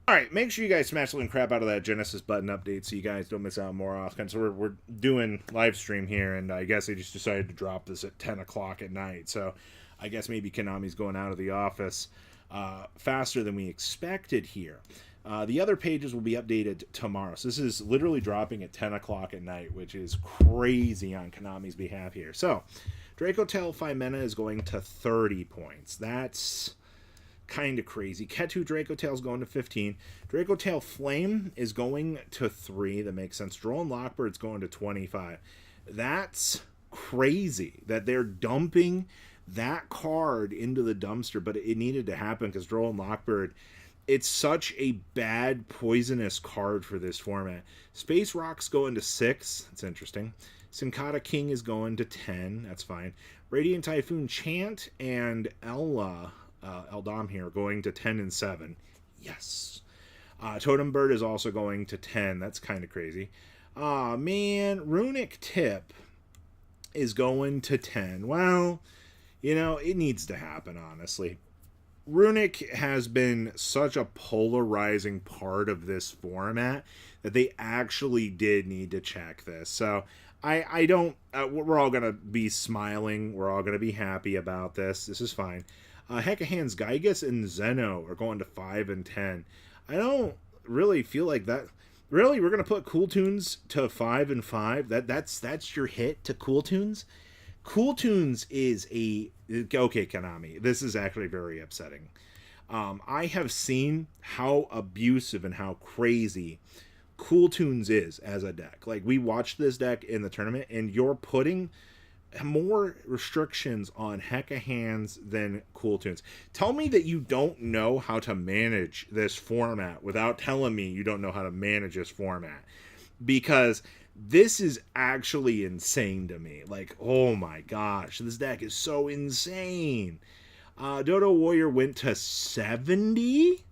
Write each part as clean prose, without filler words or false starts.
All right, make sure you guys smash the crap out of that Genesys button update so you guys don't miss out more often. So we're doing live stream here, and I guess they just decided to drop this at 10 o'clock at night. So I guess maybe Konami's going out of the office faster than we expected here. The other pages will be updated tomorrow. So this is literally dropping at 10 o'clock at night, which is crazy on Konami's behalf here. So Draco Tail Fimena is going to 30 points. That's kind of crazy. Ketu Draco Tail's going to 15. Draco Tail Flame is going to 3. That makes sense. Drone Lockbird's going to 25. That's crazy that they're dumping that card into the dumpster, but it needed to happen because Drone Lockbird, it's such a bad poisonous card for this format. Space Rock's going to 6. That's interesting. Sinkata King is going to 10. That's fine. Radiant Typhoon Chant and Eldam here going to 10 and 7. Yes. Totem Bird is also going to 10. That's kind of crazy. Man, Runic Tip is going to 10. Well, it needs to happen, honestly. Runic has been such a polarizing part of this format that they actually did need to check this. So I don't, we're all going to be smiling. We're all going to be happy about this. This is fine. Heccahands, Gygas, and Zeno are going to 5 and 10. I don't really feel like that. Really, we're gonna put Cool Tunes to 5 and 5. That's your hit to Cool Tunes. Cool Tunes is okay, Konami. This is actually very upsetting. I have seen how abusive and how crazy Cool Tunes is as a deck. Like, we watched this deck in the tournament, and you're putting more restrictions on Heccahands than Cool Tunes. Tell me that you don't know how to manage this format without telling me you don't know how to manage this format. Because this is actually insane to me. Like, oh my gosh, this deck is so insane. Dodo Warrior went to 70?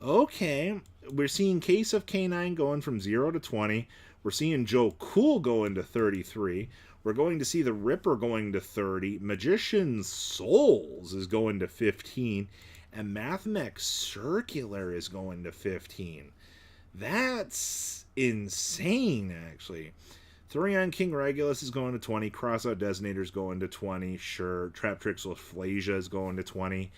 Okay. We're seeing Case of K9 going from 0 to 20. We're seeing Joe Cool going to 33. We're going to see the Ripper going to 30. Magician's Souls is going to 15. And Mathmech Circular is going to 15. That's insane, actually. Thorion King Regulus is going to 20. Crossout Designator is going to 20. Sure. Trap Trixel Flasia is going to 20.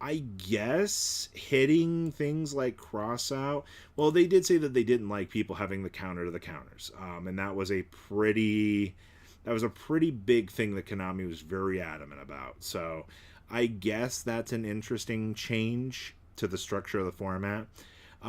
I guess hitting things like Crossout. Well, they did say that they didn't like people having the counter to the counters. And that was a pretty big thing that Konami was very adamant about. So I guess that's an interesting change to the structure of the format.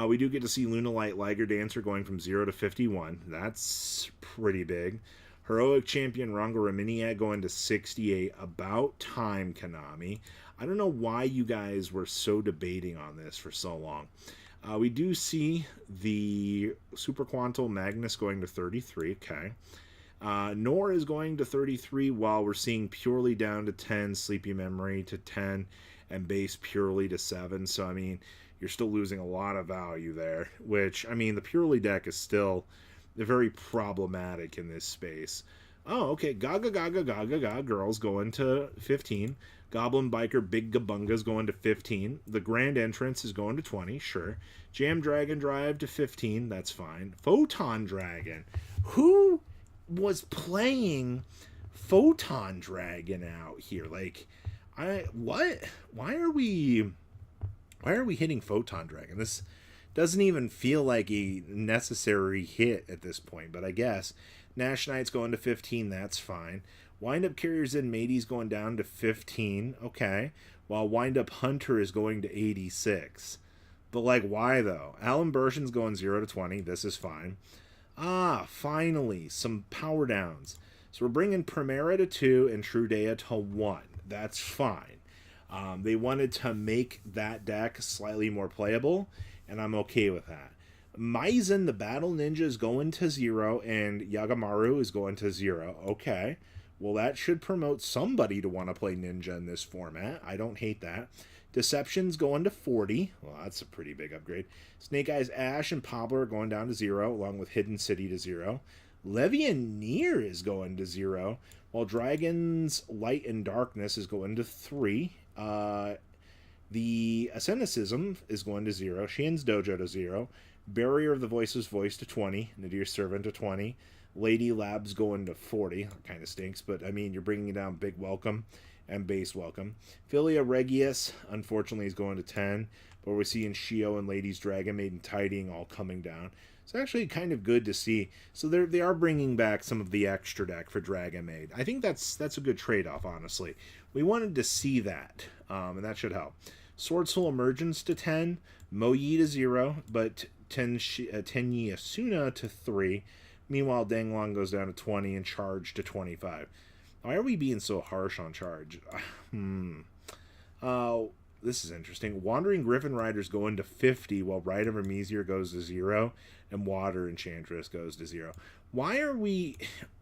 We do get to see Lunalight Liger Dancer going from 0 to 51. That's pretty big. Heroic Champion Rongo Raminiak going to 68. About time, Konami. I don't know why you guys were so debating on this for so long. We do see the Super Quantal Magnus going to 33. Okay. Nor is going to 33, while we're seeing Purely down to 10, Sleepy Memory to 10, and Base Purely to 7. So, I mean, you're still losing a lot of value there, which, I mean, the Purely deck is still very problematic in this space. Oh, okay. Gaga Gaga Gaga Gaga Girls going to 15. Goblin Biker Big Gabunga's going to 15. The Grand Entrance is going to 20, sure. Jam Dragon Drive to 15, that's fine. Photon Dragon. Who was playing Photon Dragon out here? Like, what? Why are we hitting Photon Dragon? This doesn't even feel like a necessary hit at this point, but I guess. Nash Knight's going to 15, that's fine. Wind Up Carriers in Matey's going down to 15, okay. While Wind Up Hunter is going to 86. But, like, why, though? Alan Bershin's going 0 to 20, this is fine. Finally, some power downs. So we're bringing Primera to 2 and Trudea to 1. That's fine. They wanted to make that deck slightly more playable, and I'm okay with that. Maizen, the Battle Ninja, is going to 0, and Yagamaru is going to 0. Okay. Well, that should promote somebody to want to play Ninja in this format. I don't hate that. Deception's going to 40. Well, that's a pretty big upgrade. Snake Eyes Ash and Pobler are going down to 0, along with Hidden City to 0. Levianeer is going to 0, while Dragon's Light and Darkness is going to 3. The Asceticism is going to 0. Sheehan's Dojo to 0. Barrier of the Voiceless Voice to 20. Nadir Servant to 20. Lady Labs going to 40. Kind of stinks, but I mean, you're bringing down Big Welcome and Base Welcome. Philia Regius, unfortunately, is going to 10. But we're seeing Shio and Ladies Dragon Maiden Tidying all coming down. It's actually kind of good to see. So they are bringing back some of the extra deck for Dragon Maid. I think that's a good trade-off, honestly. We wanted to see that, and that should help. Sword Soul Emergence to 10. Moyi to 0, but Tenyi Asuna to 3. Meanwhile, Danglong goes down to 20 and Charge to 25. Why are we being so harsh on Charge? This is interesting. Wandering Griffin Rider's going to 50, while Rite of Remisier goes to 0, and Water Enchantress goes to 0. Why are we...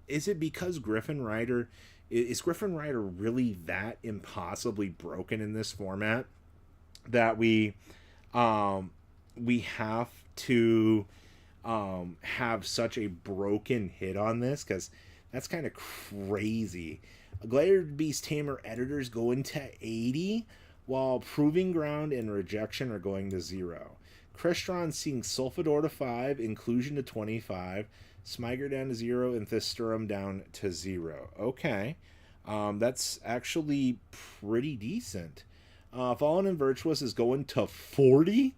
Is it because Griffin Rider... Is Griffin Rider really that impossibly broken in this format that we have to have such a broken hit on this? Because that's kind of crazy. Glared Beast Tamer Editors going to 80, while Proving Ground and Rejection are going to 0. Crestron seeing Sulfidor to 5, Inclusion to 25, Smyger down to 0, and Thisturum down to 0. Okay. That's actually pretty decent. Fallen and Virtuous is going to 40?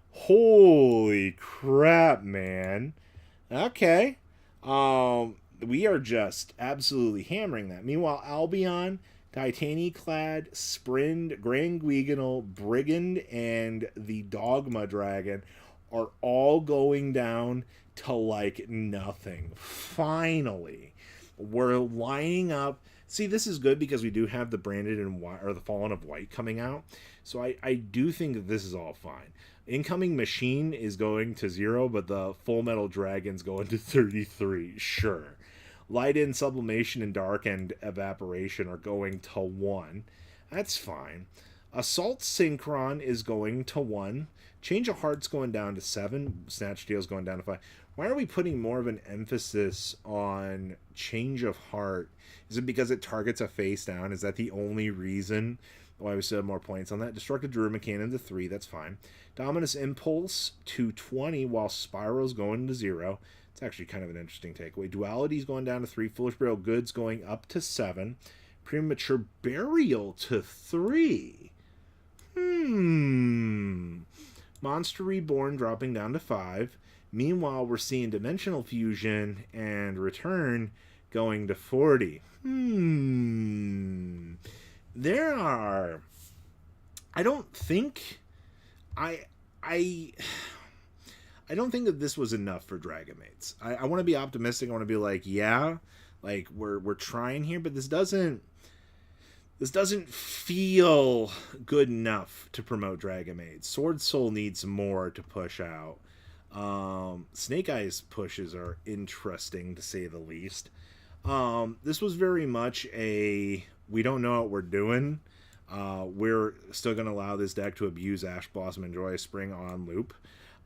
Holy crap, man. Okay. We are just absolutely hammering that. Meanwhile, Albion, Titani-clad, Sprind, Grand Guiganal, Brigand, and the Dogma Dragon are all going down to like nothing. Finally, we're lining up. See, this is good because we do have the Branded and White, or the Fallen of White coming out. So I do think that this is all fine. Incoming Machine is going to 0, but the Full Metal Dragon's going to 33. Sure. Light In, Sublimation, and Dark End Evaporation are going to 1. That's fine. Assault Synchron is going to 1. Change of Heart's going down to 7. Snatch Deal's going down to 5. Why are we putting more of an emphasis on Change of Heart? Is it because it targets a face down? Is that the only reason why we still have more points on that? Destructive Druid Cannon to 3. That's fine. Dominus Impulse to 20, while Spiral's going to 0. It's actually kind of an interesting takeaway. Duality's going down to 3. Foolish Burial Goods going up to 7. Premature Burial to 3. Monster Reborn dropping down to 5. Meanwhile, we're seeing Dimensional Fusion and Return going to 40. There are... I don't think... I don't think that this was enough for Dragon Maids. I want to be optimistic. I want to be like, yeah, like we're trying here, but this doesn't feel good enough to promote Dragon Maids. Sword Soul needs more to push out. Snake Eyes pushes are interesting to say the least. This was very much a we don't know what we're doing. We're still going to allow this deck to abuse Ash Blossom and Joyous Spring on loop.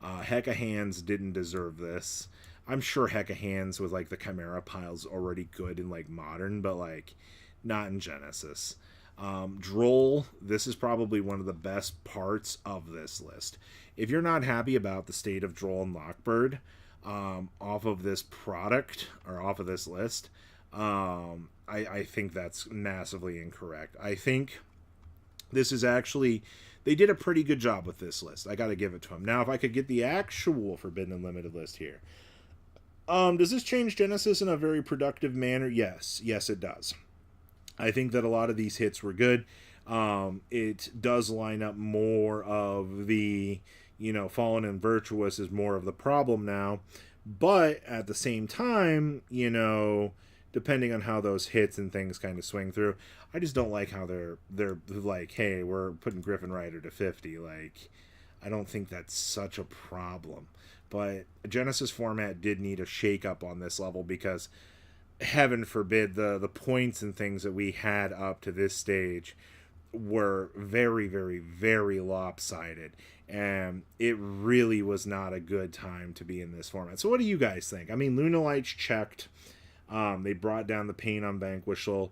Heccahands didn't deserve this. I'm sure Heccahands with like the Chimera pile's already good in like Modern, but like not in Genesys. Droll, this is probably one of the best parts of this list. If you're not happy about the state of Droll and Lockbird off of this product or off of this list, I think that's massively incorrect. I think this is actually... They did a pretty good job with this list. I got to give it to them. Now, if I could get the actual Forbidden Unlimited list here. Does this change Genesys in a very productive manner? Yes. Yes, it does. I think that a lot of these hits were good. It does line up more of the, Fallen and Virtuous is more of the problem now. But at the same time, depending on how those hits and things kind of swing through, I just don't like how they're like, hey, we're putting Griffin Rider to 50. Like, I don't think that's such a problem. But Genesys format did need a shake-up on this level because, heaven forbid, the points and things that we had up to this stage were very, very, very lopsided. And it really was not a good time to be in this format. So what do you guys think? I mean, Lunalight's checked. They brought down the pain on Vanquishal.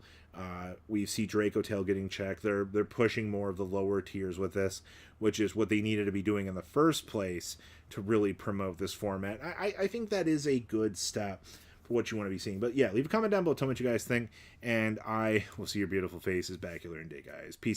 We see Draco Tail getting checked. They're pushing more of the lower tiers with this, which is what they needed to be doing in the first place to really promote this format. I think that is a good step for what you want to be seeing. But yeah, leave a comment down below. Tell me what you guys think. And I will see your beautiful faces back here in day, guys. Peace out.